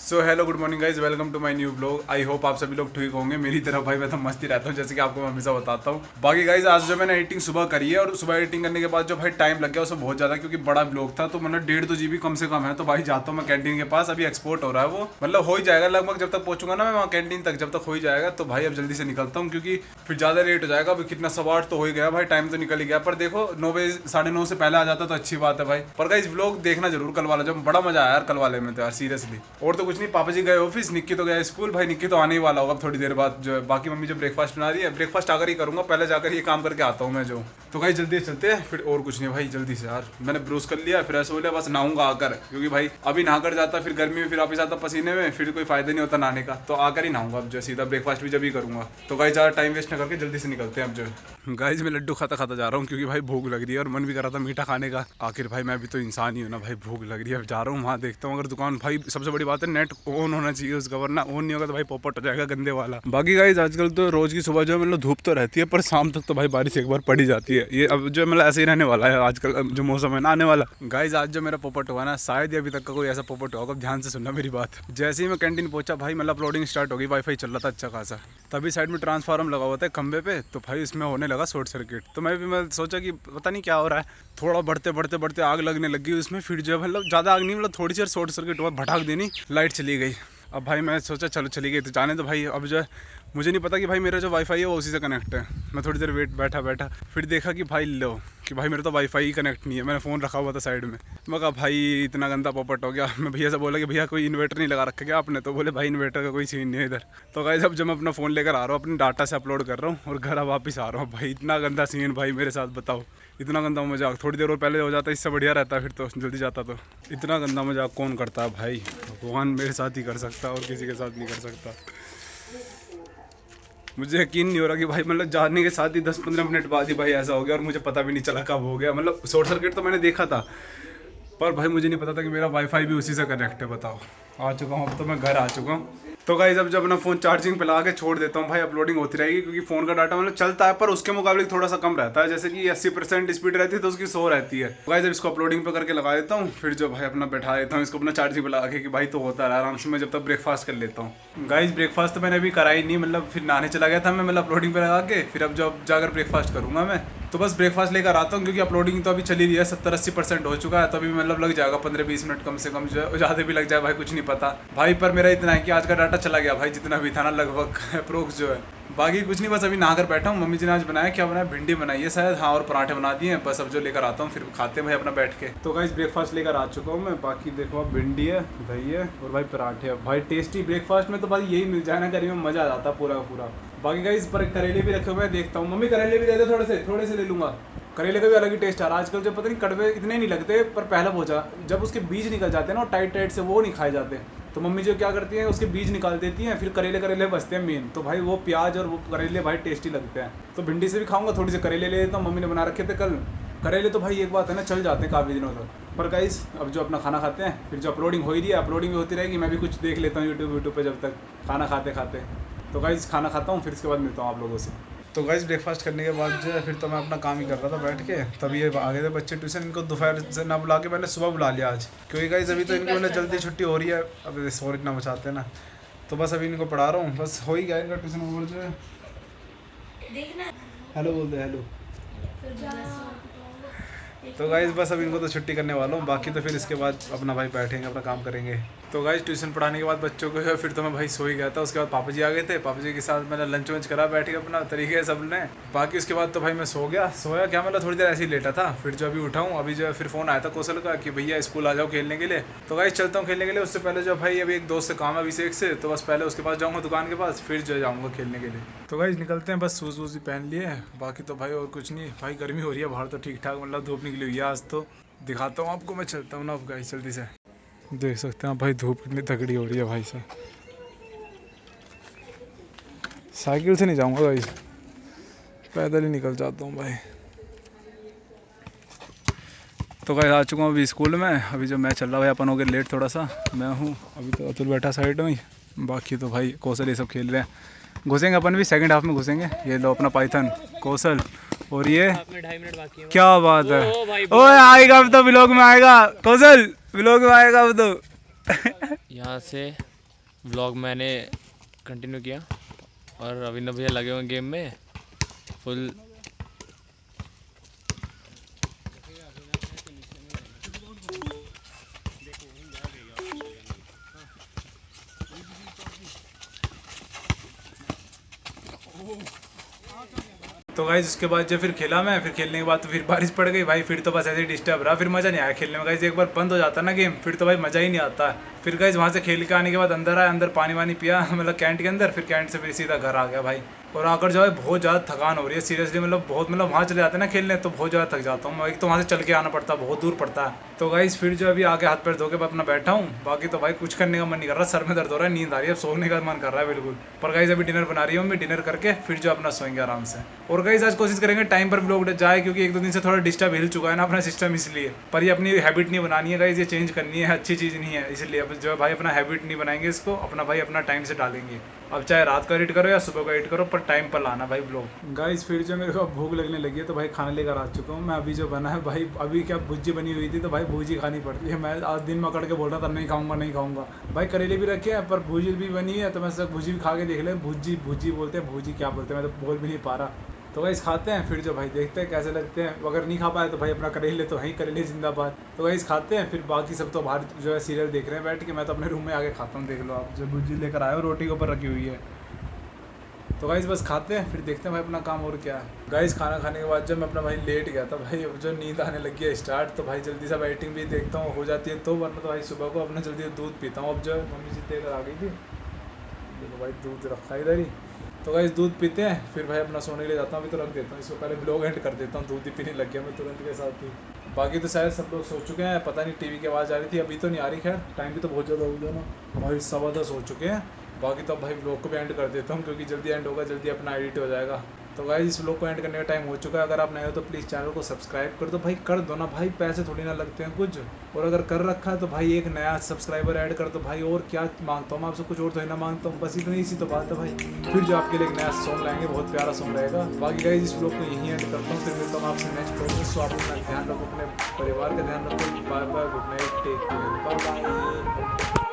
So hello good morning guys, welcome to my new blog. I hope आप सभी लोग ठीक होंगे। मेरी तरफ भाई मैं तो मस्ती रहता हूँ, जैसे कि आपको मैं हमेशा बताता हूँ। बाकी गाइज आज जो मैंने एडिटिंग सुबह करी है, और सुबह एडिटिंग करने के बाद जो भाई टाइम लग गया उसमें बहुत ज़्यादा, क्योंकि बड़ा ब्लॉग था। तो मतलब 1.5-2 GB कम से कम है। तो भाई जाता हूँ मैं कैंटीन के पास, अभी एक्सपोर्ट हो रहा है वो, मतलब हो ही जाएगा लगभग। जब तक पहुँचूंगा ना मैं वहाँ कैंटीन तक, जब तक हो ही जाएगा। तो भाई अब जल्दी से निकलता हूँ, क्योंकि फिर ज़्यादा लेट हो जाएगा। अभी कितना 8:15 तो हो ही गया भाई, टाइम तो निकल ही गया। पर देखो 9 बजे 9:30 से पहले आ जाता तो अच्छी बात है भाई। पर गाइज ब्लॉग देखना जरूर कल वाला, जब बड़ा मजा आया यार कल वाले में तो यार, सीरियसली। और तो कुछ नहीं, पापा जी गए ऑफिस, निक्की तो गया स्कूल। भाई निक्की तो आने ही वाला होगा थोड़ी देर बाद जो है। बाकी मम्मी जो ब्रेकफास्ट बना रही है, ब्रेकफास्ट आकर ही करूंगा, पहले जाकर ये काम करके आता हूँ मैं जो। तो भाई जल्दी चलते हैं फिर, और कुछ नहीं भाई, जल्दी से यार। मैंने ब्रूश कर लिया, फ्रेश हो लिया, बस नहाऊंगा आकर, क्योंकि भाई अभी नहाकर जाता फिर गर्मी में फिर वापस आता पसीने में, फिर कोई फायदा नहीं होता नहाने का। तो आकर ही नहाऊंगा अब जो, सीधा ब्रेकफास्ट भी जब ही करूंगा। तो भाई ज़्यादा टाइम वेस्ट न करके जल्दी से निकलते हैं अब जो। गाइज मैं लड्डू खाता खाता जा रहा हूँ, क्योंकि भाई भूख लग रही है और मन भी कर रहा था मीठा खाने का। आखिर भाई मैं भी तो इंसान ही हूँ ना भाई, भूख लग रही है। अब जा रहा हूँ वहाँ, देखता हूँ अगर दुकान, भाई सबसे बड़ी बात है नेट ऑन होना चाहिए उसका, वरना ऑन नहीं होगा तो भाई पॉपट हो जाएगा गंदे वाला। बाकी गाइज आजकल तो रोज की सुबह जो मतलब धूप तो रहती है, पर शाम तक तो भाई बारिश एक बार पड़ी जाती है। ये अब जो मतलब ऐसे ही रहने वाला है आजकल जो मौसम है ना आने वाला। गाइज आज जो मेरा पॉपट हुआ ना, शायद ही अभी तक का कोई ऐसा पॉपट होगा। ध्यान से सुनना मेरी बात। जैसे ही मैं कैंटीन पहुंचा भाई, मतलब अपलोडिंग स्टार्ट हो गई, वाईफाई चल रहा था अच्छा खासा। तभी साइड में ट्रांसफार्मर लगा हुआ था खंबे पे, तो भाई इसमें होने लगा शॉर्ट सर्किट। तो मैं सोचा कि पता नहीं क्या हो रहा है। थोड़ा बढ़ते बढ़ते बढ़ते आग लगने लगी उसमें। फिर जो मतलब ज़्यादा आग नहीं, मतलब थोड़ी सी शॉर्ट सर्किट हुआ, भड़ाक देनी, लाइट चली गई। अब भाई मैं सोचा चलो चली गई तो जाने तो भाई। अब जो है मुझे नहीं पता कि भाई मेरा जो वाईफाई है वो उसी से कनेक्ट है। मैं थोड़ी देर बैठा फिर देखा कि भाई लो, कि भाई मेरा तो वाईफाई ही कनेक्ट नहीं है। मैंने फ़ोन रखा हुआ था साइड में। मैं कहा भाई इतना गंदा पॉपट हो गया। मैं भैया से बोला कि भैया कोई इन्वर्टर नहीं लगा रखा क्या आपने? तो बोले भाई इन्वर्टर का कोई सीन नहीं है इधर। तो गाइस अब जब मैं अपना फ़ोन लेकर आ रहा हूँ, अपने डाटा से अपलोड कर रहा हूँ और घर वापस आ रहा हूँ, भाई इतना गंदा सीन भाई मेरे साथ, बताओ। इतना गंदा मजाक थोड़ी देर और पहले हो जाता, इससे बढ़िया रहता फिर तो जल्दी जाता। तो इतना गंदा मजाक कौन करता है भाई? भगवान मेरे साथ ही कर सकता है और किसी के साथ नहीं कर सकता। मुझे यकीन नहीं हो रहा कि भाई मतलब जाने के साथ ही 10-15 मिनट बाद ही भाई ऐसा हो गया, और मुझे पता भी नहीं चला कब हो गया। मतलब शॉर्ट सर्किट तो मैंने देखा था, पर भाई मुझे नहीं पता था कि मेरा वाईफाई भी उसी से कनेक्ट है। बताओ, आ चुका हूँ अब तो मैं घर आ चुका हूँ। तो गाइस अब जब अपना फ़ोन चार्जिंग पे लगा के छोड़ देता हूँ भाई, अपलोडिंग होती रहेगी, क्योंकि फ़ोन का डाटा मतलब चलता है पर उसके मुकाबले थोड़ा सा कम रहता है। जैसे कि 80% स्पीड रहती है तो उसकी 100 रहती है। तो गाइस अब इसको अपलोडिंग पे करके लगा देता हूँ, फिर जो भाई अपना बैठा देता हूँ इसको अपना चार्जिंग पे लगा के, कि भाई तो होता है आराम से। मैं जब तक ब्रेकफास्ट कर लेता हूँ। गाइस ब्रेकफास्ट तो मैंने अभी करा ही नहीं, मतलब फिर नहाने चला गया था मैं, मतलब अपलोडिंग पे लगा के। फिर अब जब जाकर ब्रेकफास्ट करूँगा मैं, तो बस ब्रेकफास्ट लेकर आता हूँ, क्योंकि अपलोडिंग तो अभी चली रही है, 70-80% हो चुका है। तो अभी मतलब लग जाएगा 15-20 मिनट कम से कम, जो है ज़्यादा भी लग जाए भाई कुछ नहीं पता भाई। पर मेरा इतना है कि आज का डाटा चला गया भाई, जितना भी था ना लगभग अप्रोक्स जो है। बाकी कुछ नहीं, बस अभी नहाकर बैठा हूँ। मम्मी जी ने आज बनाया, क्या बनाया, भिंडी बनाई है शायद, हाँ, और पराठे बना दिए हैं। बस अब जो लेकर आता हूँ फिर खाते हैं भाई अपना बैठ के। तो गाइस ब्रेकफास्ट लेकर आ चुका हूँ मैं। बाकी देखो अब भिंडी है, दही है और भाई पराठे है। भाई टेस्टी ब्रेकफास्ट में तो भाई यही मिल जाए ना, गर्मी में मज़ा आ जाता है पूरा का पूरा। बाकी गाइस पर करेले भी रखे हुए हैं, देखता हूँ। मम्मी करेले भी दे दे, थोड़े से ले लूँगा। करेले का भी अलग ही टेस्ट आ रहा है आजकल। जो पता नहीं कड़वे इतने नहीं लगते, पर पहले पहुँचा जब उसके बीज निकल जाते हैं ना टाइट से, वो नहीं खाए जाते। तो मम्मी जो क्या करती है, उसके बीज निकाल देती हैं, फिर करेले बचते हैं मेन। तो भाई वो प्याज और वो करेले भाई टेस्टी लगते हैं। तो भिंडी से भी खाऊंगा, थोड़ी सी करेले ले लेता हूँ, मम्मी ने बना रखे थे कल। करेले तो भाई एक बात है ना, चल जाते हैं काफ़ी दिनों तक। पर गाइस अब जो अपना खाना खाते हैं, फिर जो अपलोडिंग हो ही रही है, अपलोडिंग भी होती रहेगी। मैं भी कुछ देख लेता हूँ यूट्यूब पे जब तक खाना खाते। तो गाइस खाना खाता हूँ, फिर इसके बाद मिलता हूँ आप लोगों से। तो गाइस ब्रेकफास्ट करने के बाद जो है फिर तो मैं अपना काम ही कर रहा था बैठ के। तभी ये आ गए थे बच्चे ट्यूशन। इनको दोपहर से ना बुला के मैंने सुबह बुला लिया आज, क्योंकि गाइस अभी तो इनको मतलब जल्दी छुट्टी हो रही है। अब सॉरी इतना मचाते हैं ना, तो बस अभी इनको पढ़ा रहा हूँ। बस हो ही गया इनका ट्यूशन ओवर जो है। हेलो बोल दे, हेलो। तो गाइस बस अब इनको तो छुट्टी करने वाला हूँ। बाकी तो फिर इसके बाद अपना भाई बैठेंगे, अपना काम करेंगे। तो गाइस ट्यूशन पढ़ाने के बाद बच्चों को है, फिर तो मैं भाई सो ही गया था। उसके बाद पापा जी आ गए थे, पापा जी के साथ मैंने लंच वंच करा बैठ के अपना तरीके से सब ने। बाकी उसके बाद तो भाई मैं सोया क्या, मतलब थोड़ी देर ऐसे ही लेटा था। फिर जो अभी उठा हूँ, अभी जो फिर फ़ोन आया था कौशल का कि भैया स्कूल आ जाओ खेलने के लिए। तो गाइस चलता हूँ खेलने के लिए। उससे पहले जो भाई अभी एक दोस्त से काम है अभिषेक से, तो बस पहले उसके पास जाऊँगा दुकान के पास, फिर जो जाऊँगा खेलने के लिए। तो गाइस निकलते हैं, बस शूज़ वूज़ भी पहन लिए। बाकी तो भाई और कुछ नहीं भाई, गर्मी हो रही है बाहर तो ठीक ठाक, मतलब धूप निकली हुई है आज। तो दिखाता हूँ आपको, मैं चलता हूँ ना अब गाइस जल्दी से। देख सकते हैं भाई धूप कितनी तगड़ी हो रही है भाई साहब। साइकिल से नहीं जाऊँगा गाइस, पैदल ही निकल जाता हूँ भाई। तो गाइस आ चुका हूँ अभी स्कूल में। अभी जो मैच चल रहा है अपन हो गए लेट थोड़ा सा। मैं हूँ अभी तो अतुल बैठा साइड में ही। बाकी तो भाई कौशल ये सब खेल रहे हैं। घुसेंगे अपन भी सेकंड हाफ में घुसेंगे। ये लो अपना पाइथन कौशल, और ये 2.5 मिनट बाकी है। क्या बात है, ओए आएगा अब तो व्लॉग में आएगा कौशल, व्लॉग में आएगा अब तो। यहाँ से व्लॉग मैंने कंटिन्यू किया और अभिनव भैया लगे हुए गेम में फुल। तो गाइज उसके बाद जब फिर खेला मैं, फिर खेलने के बाद तो फिर बारिश पड़ गई भाई, फिर तो बस ऐसे ही डिस्टर्ब रहा, फिर मज़ा नहीं आया खेलने में। गाइज एक बार बंद हो जाता है ना गेम, फिर तो भाई मज़ा ही नहीं आता। फिर गाइज वहाँ से खेल के आने के बाद अंदर आया, अंदर पानी वानी पिया मतलब कैंट के अंदर, फिर कैंट से फिर सीधा घर आ गया भाई। और आकर जो है बहुत ज़्यादा थकान हो रही है सीरियसली, मतलब बहुत, मतलब वहाँ चले जाते हैं ना खेलने तो बहुत ज़्यादा थक जाता हूँ। एक तो वहाँ से चल के आना पड़ता है, बहुत दूर पड़ता है। तो गाइज फिर जो अभी आके हाथ पैर धो के अपना बैठा हूँ, बाकी तो भाई कुछ करने का मन नहीं कर रहा, सर में दर्द हो रहा है, नींद आ रही है, अब सोने का मन कर रहा है बिल्कुल। पर गाइज अभी डिनर बना रही हूँ मैं, डिनर करके फिर जो अपना सोएंगे आराम से। और गाइज आज कोशिश करेंगे टाइम पर व्लॉग जाए, क्योंकि एक दो दिन से थोड़ा डिस्टर्ब हिल चुका है ना अपना सिस्टम, इसलिए। पर ये अपनी हैबिट नहीं बनानी है गाइज, ये चेंज करनी है, अच्छी चीज़ नहीं है, इसलिए अब जो है भाई अपना हैबिट नहीं बनाएंगे इसको, अपना भाई अपना टाइम से डालेंगे। अब चाहे रात का एडिट करो या सुबह का एडिट करो, पर टाइम पर लाना भाई ब्लॉग। गाइस फिर जो मेरे को भूख लगने लगी है तो भाई खाना लेकर आ चुका हूँ मैं। अभी जो बना है भाई, अभी क्या भुजी बनी हुई थी तो भाई भुजी खानी पड़ती है। मैं आज दिन में अकड़ के बोल रहा था नहीं खाऊंगा नहीं खाऊंगा, भाई करेले भी रखे हैं पर भुजी भी बनी है, तो मैं सब भुजी भी खा के देख ले। भुजी भुजी बोलते हैं, भुजी क्या बोलते हैं मैं तो बोल भी नहीं पा रहा। तो गाइस खाते हैं, फिर जो भाई देखते हैं कैसे लगते हैं। अगर नहीं खा पाए तो भाई अपना करेले तो वहीं करेले जिंदाबाद। तो गाइस खाते हैं, फिर बाकी सब तो बाहर जो है सीरियल देख रहे हैं बैठ के, मैं तो अपने रूम में आके खाता हूँ। देख लो आप, जो भुजी लेकर आए हो रोटी के ऊपर रखी हुई है। तो गाइस बस खाते हैं, फिर देखते हैं भाई अपना काम और क्या है। गाइस खाना खाने के बाद जब मैं अपना भाई लेट गया था भाई, अब जो नींद आने लगी है स्टार्ट, तो भाई जल्दी से एडिटिंग भी देखता हूँ हो जाती है तो, वरना तो भाई सुबह को अपना जल्दी दूध पीता हूँ। अब जो मम्मी जी देकर आ गई थी, देखो भाई दूध रखा इधर ही। तो गाइस दूध पीते हैं, फिर भाई अपना सोने के लिए जाता हूँ। अभी तो रख देता हूँ इसको, पहले ब्लॉग एंड कर देता हूँ, दूध ही पीने लग गया मैं तुरंत के साथ ही। बाकी तो शायद सब लोग सो चुके हैं, पता नहीं टीवी की आवाज़ आ रही थी, अभी तो नहीं आ रही। खैर टाइम भी तो बहुत ज़्यादा हो गया ना भाई, 10:15 हो चुके हैं। बाकी तो अब भाई ब्लॉग को भी एंड कर देता हूँ, क्योंकि जल्दी एंड होगा, जल्दी अपना एडिट हो जाएगा। तो गाइस इस ब्लॉग को एंड करने का टाइम हो चुका है। अगर आप नए हो तो प्लीज़ चैनल को सब्सक्राइब कर दो भाई, कर दो ना भाई, पैसे थोड़ी ना लगते हैं कुछ। और अगर कर रखा है तो भाई एक नया सब्सक्राइबर ऐड कर दो भाई, और क्या मांगता हूँ मैं आपसे, कुछ और थोड़ी ना मांगता हूँ, बस इतनी सी तो बात है भाई। फिर जो आपके लिए एक नया सॉन्ग लाएंगे, बहुत प्यारा सॉन्ग रहेगा। बाकी गाइस इस ब्लॉग को यहीं एंड करता हूँ, फिर मिलता हूँ आपसे नेक्स्ट ब्लॉग में। सो आप अपना ध्यान रखो, अपने परिवार का ध्यान रखो। Bye bye, good night, take care, bye bye.